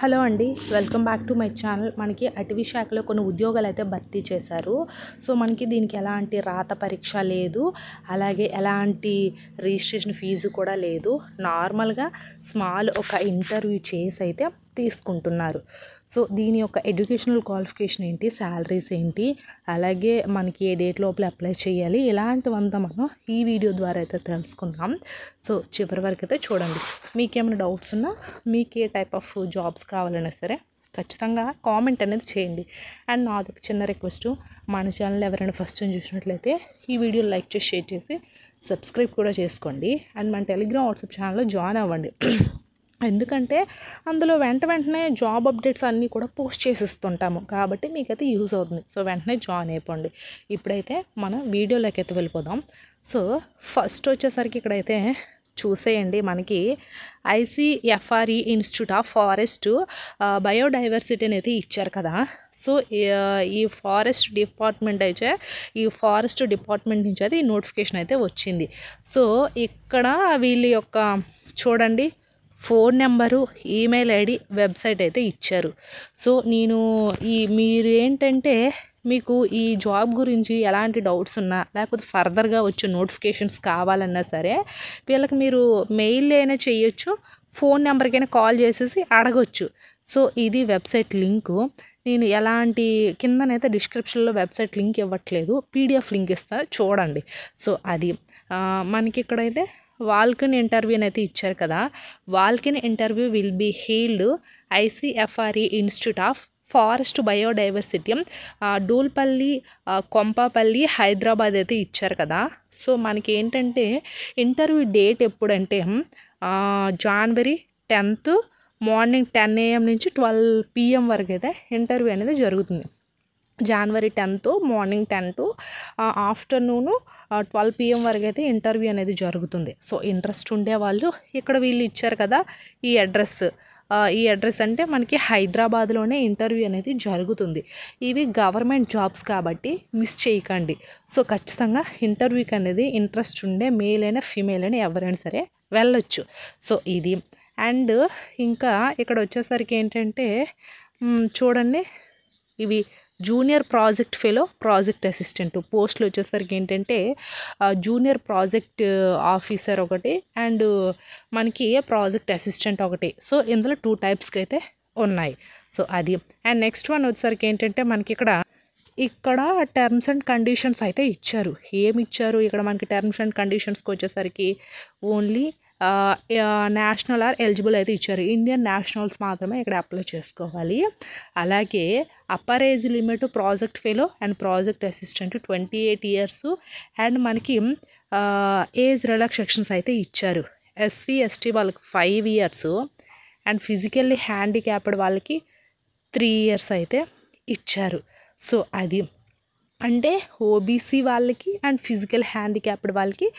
Hello అండి, welcome back to my channel. మనకి అటవీ శాఖలో కొన్ని ఉద్యోగాలు అయితే భర్తీ చేశారు. సో మనకి దీనికి ఎలాంటి రాత పరీక్ష లేదు, అలాగే ఎలాంటి రిజిస్ట్రేషన్ ఫీజు కూడా లేదు. నార్మల్గా స్మాల్ ఒక ఇంటర్వ్యూ చేసి అయితే తీసుకుంటున్నారు. సో దీని యొక్క ఎడ్యుకేషనల్ క్వాలిఫికేషన్ ఏంటి, శాలరీస్ ఏంటి, అలాగే మనకి ఏ డేట్ లోపల అప్లై చేయాలి, ఇలాంటివంతా మనం ఈ వీడియో ద్వారా అయితే తెలుసుకుందాం. సో చివరి వరకు అయితే చూడండి. మీకేమైనా డౌట్స్ ఉన్నా, మీకు ఏ టైప్ ఆఫ్ జాబ్స్ కావాలన్నా సరే ఖచ్చితంగా కామెంట్ అనేది చేయండి. అండ్ నాది ఒక చిన్న రిక్వెస్ట్, మన ఛానల్ ఎవరైనా ఫస్ట్ టైం చూసినట్లయితే ఈ వీడియో లైక్ చేసి షేర్ చేసి సబ్స్క్రైబ్ కూడా చేసుకోండి. అండ్ మన టెలిగ్రామ్ వాట్సాప్ ఛానల్లో జాయిన్ అవ్వండి. ఎందుకంటే అందులో వెంటనే జాబ్ అప్డేట్స్ అన్నీ కూడా పోస్ట్ చేసిస్తుంటాము, కాబట్టి మీకైతే యూజ్ అవుతుంది. సో వెంటనే జాయిన్ అయిపోండి. ఇప్పుడైతే మనం వీడియోలోకి అయితే వెళ్ళిపోదాం. సో ఫస్ట్ వచ్చేసరికి ఇక్కడైతే చూసేయండి, మనకి ICFRE institute of forest biodiversity అనేది ఇచ్చారు కదా. సో ఈ ఫారెస్ట్ డిపార్ట్మెంట్ అయితే ఈ ఫారెస్ట్ డిపార్ట్మెంట్ నుంచి అయితే ఈ నోటిఫికేషన్ అయితే వచ్చింది. సో ఇక్కడ వీళ్ళ యొక్క చూడండి phone number, email ID, website అయితే ఇచ్చారు. సో నేను మీరు ఏంటంటే మీకు ఈ జాబ్ గురించి ఎలాంటి డౌట్స్ ఉన్నా, లేకపోతే ఫర్దర్గా వచ్చే నోటిఫికేషన్స్ కావాలన్నా సరే వీళ్ళకి మీరు మెయిల్ అయినా చేయొచ్చు, ఫోన్ నెంబర్కైనా కాల్ చేసేసి అడగొచ్చు. సో ఇది వెబ్సైట్ లింకు. నేను ఎలాంటి కిందనైతే డిస్క్రిప్షన్లో వెబ్సైట్ లింక్ ఇవ్వట్లేదు, PDF లింక్ ఇస్తా చూడండి. సో అది మనకి ఇక్కడైతే వాల్కన్ ఇంటర్వ్యూ అయితే ఇచ్చారు కదా. Walk-in interview will be held ICFRE institute of forest biodiversity Dulapally, Kompally, Hyderabad అయితే ఇచ్చారు కదా. సో మనకి ఏంటంటే ఇంటర్వ్యూ డేట్ ఎప్పుడంటే January 10th మార్నింగ్ 10 AM నుంచి 12 PM వరకు అయితే ఇంటర్వ్యూ అనేది జరుగుతుంది. January 10th morning 10 to afternoon 12 PM వరకు అయితే ఇంటర్వ్యూ అనేది జరుగుతుంది. సో ఇంట్రెస్ట్ ఉండేవాళ్ళు ఇక్కడ వీళ్ళు ఇచ్చారు కదా ఈ అడ్రస్ అంటే మనకి హైదరాబాద్లోనే ఇంటర్వ్యూ అనేది జరుగుతుంది. ఇవి గవర్నమెంట్ జాబ్స్ కాబట్టి మిస్ చేయకండి. సో ఖచ్చితంగా ఇంటర్వ్యూకి అనేది ఇంట్రెస్ట్ ఉండే మేల్ అయినా ఫీమేల్ అయినా ఎవరైనా సరే వెళ్ళొచ్చు. సో ఇది అండ్ ఇంకా ఇక్కడ వచ్చేసరికి ఏంటంటే చూడండి, ఇవి junior project fellow, project assistant పోస్టులు వచ్చేసరికి ఏంటంటే జూనియర్ ప్రాజెక్ట్ ఆఫీసర్ ఒకటి అండ్ మనకి ప్రాజెక్ట్ అసిస్టెంట్ ఒకటి. సో ఇందులో 2 టైప్స్కి అయితే ఉన్నాయి. సో అది అండ్ నెక్స్ట్ వన్ వచ్చేసరికి ఏంటంటే మనకి ఇక్కడ టర్మ్స్ అండ్ కండిషన్స్ అయితే ఇచ్చారు. ఏమి ఇచ్చారు ఇక్కడ మనకి టర్మ్స్ అండ్ కండిషన్స్కి వచ్చేసరికి ఓన్లీ నేషనల్ ఆర్ ఎలిజిబుల్ అయితే ఇచ్చారు. ఇండియన్ నేషనల్స్ మాత్రమే ఇక్కడ అప్లై చేసుకోవాలి. అలాగే upper age limit project fellow and project assistant 28 years and మనకి ఏజ్ రిలాక్సేషన్స్ అయితే ఇచ్చారు. SC ST వాళ్ళకి 5 years అండ్ ఫిజికల్లీ హ్యాండిక్యాప్డ్ వాళ్ళకి 3 years అయితే ఇచ్చారు. సో అది అంటే OBC వాళ్ళకి అండ్ ఫిజికల్ హ్యాండిక్యాప్డ్ వాళ్ళకి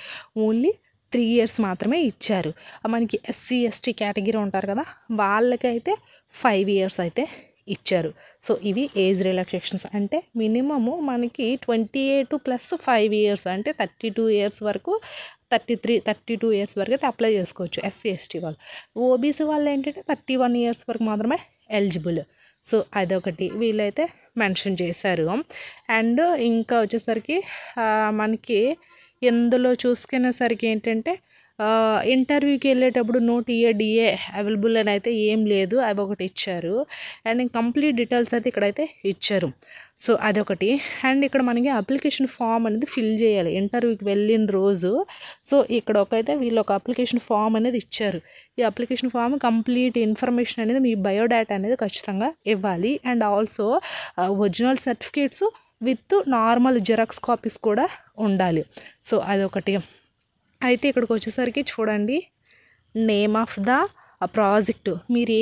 ఓన్లీ 3 years మాత్రమే ఇచ్చారు. మనకి SC ST కేటగిరీ ఉంటారు కదా, వాళ్ళకైతే 5 years అయితే ఇచ్చారు. సో ఇవి ఏజ్ రిలాక్సేషన్స్ అంటే మినిమము మనకి 28 + 5 years అంటే 32 years వరకు, 32 years వరకు అయితే అప్లై చేసుకోవచ్చు SC ST వాళ్ళు. OBC వాళ్ళు ఏంటంటే 31 years వరకు మాత్రమే ఎలిజిబుల్. సో అదొకటి వీళ్ళైతే మెన్షన్ చేశారు. అండ్ ఇంకా వచ్చేసరికి మనకి ఇందులో చూసుకునేసరికి ఏంటంటే ఇంటర్వ్యూకి వెళ్ళేటప్పుడు నో DA అవైలబుల్ అని అయితే ఏం లేదు, అవి ఒకటి ఇచ్చారు. అండ్ కంప్లీట్ డీటెయిల్స్ అయితే ఇక్కడైతే ఇచ్చారు. సో అదొకటి అండ్ ఇక్కడ మనకి అప్లికేషన్ ఫామ్ అనేది ఫిల్ చేయాలి ఇంటర్వ్యూకి వెళ్ళిన రోజు. సో ఇక్కడ వీళ్ళు ఒక అప్లికేషన్ ఫామ్ అనేది ఇచ్చారు. ఈ అప్లికేషన్ ఫామ్ కంప్లీట్ ఇన్ఫర్మేషన్ అనేది మీ బయోడేటా అనేది ఖచ్చితంగా ఇవ్వాలి. And also original certificates with normal xerox copies కూడా ఉండాలి. సో అదొకటి. అయితే ఇక్కడికి వచ్చేసరికి చూడండి, నేమ్ ఆఫ్ ద ప్రాజెక్టు, మీరు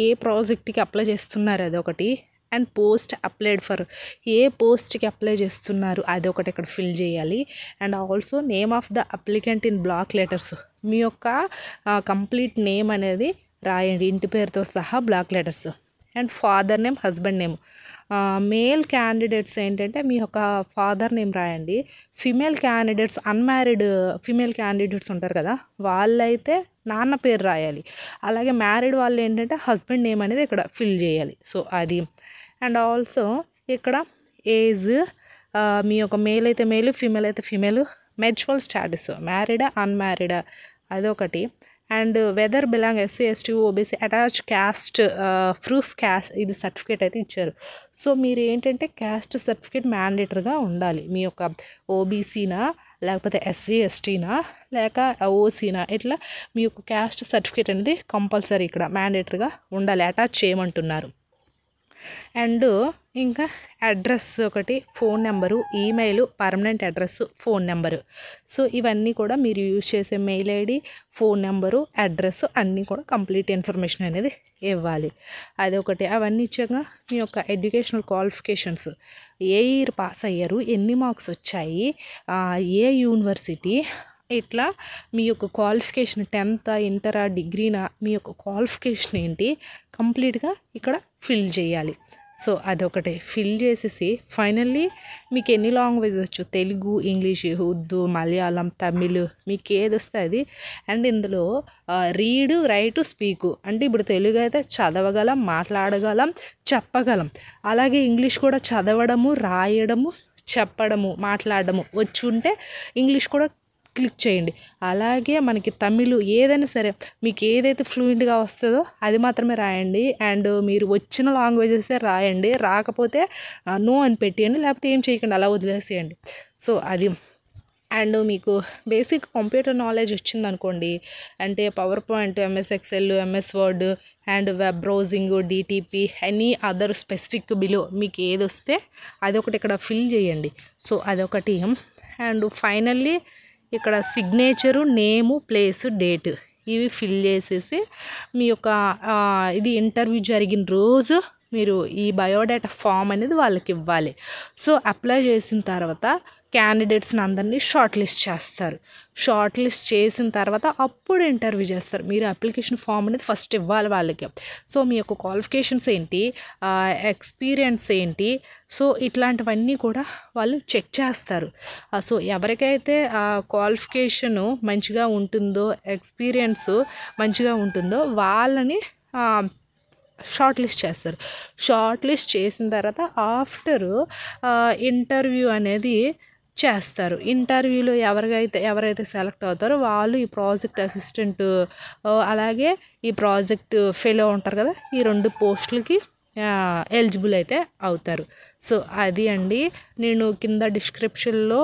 ఏ ప్రాజెక్ట్కి అప్లై చేస్తున్నారు అదొకటి. అండ్ పోస్ట్ అప్లైడ్ ఫర్, ఏ పోస్ట్కి అప్లై చేస్తున్నారు అదొకటి ఇక్కడ ఫిల్ చేయాలి. And also name of the applicant in block letters, మీ యొక్క కంప్లీట్ నేమ్ అనేది రాయండి ఇంటి పేరుతో సహా block letters. And father name, husband name. Male candidates ఏంటంటే మీ యొక్క ఫాదర్ నేమ్ రాయండి. Female candidates, unmarried female candidates ఉంటారు కదా, వాళ్ళైతే నాన్న పేరు రాయాలి. అలాగే మ్యారీడ్ వాళ్ళు ఏంటంటే హస్బెండ్ నేమ్ అనేది ఇక్కడ ఫిల్ చేయాలి. సో అది. అండ్ ఆల్సో ఇక్కడ ఏజ్, మీ యొక్క మేల్ అయితే మేల్, ఫీమేల్ అయితే ఫీమేల్, మెచ్యువల్ స్టాటస్, మ్యారీడా అన్మ్యారీడా అదొకటి. And whether belong SC ST OBC attach caste proof caste, ఇది సర్టిఫికేట్ అయితే ఇచ్చారు. సో మీరు ఏంటంటే క్యాస్ట్ సర్టిఫికేట్ మ్యాండేటరీగా ఉండాలి. మీ యొక్క ఓబీసీనా లేకపోతే ఎస్సీ ఎస్టీనా లేక ఓసీనా, ఇట్లా మీ యొక్క క్యాస్ట్ సర్టిఫికేట్ అనేది కంపల్సరీ ఇక్కడ మ్యాండేటరీగా ఉండాలి, అటాచ్ చేయమంటున్నారు. అండ్ ఇంకా అడ్రస్ ఒకటి, phone number, email, permanent address, phone number. So ఇవన్నీ కూడా మీరు యూజ్ చేసే mail ID, phone number, address అన్నీ కూడా కంప్లీట్ ఇన్ఫర్మేషన్ అనేది ఇవ్వాలి. అదొకటి. అవన్నీ ఇచ్చాక మీ యొక్క ఎడ్యుకేషనల్ క్వాలిఫికేషన్స్, ఏ ఇయర్ పాస్ అయ్యారు, ఎన్ని మార్క్స్ వచ్చాయి, ఏ యూనివర్సిటీ, ఇట్లా మీ యొక్క క్వాలిఫికేషన్ 10th, ఇంటరా, డిగ్రీనా, మీ యొక్క క్వాలిఫికేషన్ ఏంటి కంప్లీట్గా ఇక్కడ ఫిల్ చేయాలి. సో అదొకటి ఫిల్ చేసేసి ఫైనల్లీ మీకు ఎన్ని లాంగ్వేజెస్ వచ్చు, తెలుగు, ఇంగ్లీష్, ఉర్దూ, మలయాళం, తమిళ్, మీకు ఏది వస్తే అది. అండ్ ఇందులో రీడ్, రైట్, స్పీకు అంటే ఇప్పుడు తెలుగు అయితే చదవగలం, మాట్లాడగలం, చెప్పగలం. అలాగే ఇంగ్లీష్ కూడా చదవడము, రాయడము, చెప్పడము, మాట్లాడడము వచ్చి ఉంటే ఇంగ్లీష్ కూడా క్లిక్ చేయండి. అలాగే మనకి తమిళ్ ఏదైనా సరే మీకు ఏదైతే ఫ్లూయెంట్గా వస్తుందో అది మాత్రమే రాయండి. అండ్ మీరు వచ్చిన లాంగ్వేజెసే రాయండి, రాకపోతే నో అని పెట్టేయండి, లేకపోతే ఏం చేయకండి, అలా వదిలేసేయండి. సో అది. అండ్ మీకు బేసిక్ కంప్యూటర్ నాలెడ్జ్ వచ్చిందనుకోండి, అంటే power point, MS Excel, MS word and web browsing, DTP, any other specific below మీకు ఏది వస్తే అదొకటి ఇక్కడ ఫిల్ చేయండి. సో అదొకటి. అండ్ ఫైనల్లీ ఇక్కడ సిగ్నేచరు, నేము, ప్లేసు, డేట్ ఇవి ఫిల్ చేసేసి మీ యొక్క ఇది ఇంటర్వ్యూ జరిగిన రోజు మీరు ఈ బయోడేటా ఫామ్ అనేది వాళ్ళకి ఇవ్వాలి. సో అప్లై చేసిన తర్వాత క్యాండిడేట్స్ని అందరినీ షార్ట్ లిస్ట్ చేస్తారు. షార్ట్ లిస్ట్ చేసిన తర్వాత అప్పుడు ఇంటర్వ్యూ చేస్తారు. మీరు అప్లికేషన్ ఫామ్ అనేది ఫస్ట్ ఇవ్వాలి వాళ్ళకి. సో మీ యొక్క క్వాలిఫికేషన్స్ ఏంటి, ఎక్స్పీరియన్స్ ఏంటి, సో ఇట్లాంటివన్నీ కూడా వాళ్ళు చెక్ చేస్తారు. సో ఎవరికైతే క్వాలిఫికేషను మంచిగా ఉంటుందో, ఎక్స్పీరియన్స్ మంచిగా ఉంటుందో వాళ్ళని షార్ట్ లిస్ట్ చేస్తారు. షార్ట్ లిస్ట్ చేసిన తర్వాత ఆఫ్టరు ఇంటర్వ్యూ అనేది చేస్తారు. ఇంటర్వ్యూలో ఎవరైతే సెలెక్ట్ అవుతారో వాళ్ళు ఈ ప్రాజెక్ట్ అసిస్టెంట్ అలాగే ఈ ప్రాజెక్ట్ ఫెలో ఉంటారు కదా, ఈ 2 పోస్టులకి ఎలిజిబుల్ అయితే అవుతారు. సో అది అండి. నేను కింద డిస్క్రిప్షన్లో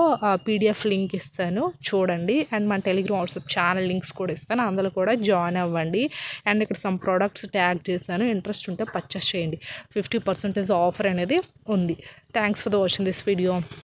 పీడిఎఫ్ లింక్ ఇస్తాను, చూడండి. అండ్ మన టెలిగ్రామ్ వాట్సాప్ ఛానల్ లింక్స్ కూడా ఇస్తాను, అందులో కూడా జాయిన్ అవ్వండి. అండ్ ఇక్కడ సమ్ ప్రోడక్ట్స్ ట్యాగ్ చేశాను, ఇంట్రెస్ట్ ఉంటే పర్చేస్ చేయండి. 50% ఆఫర్ అనేది ఉంది. Thanks for the watching this video.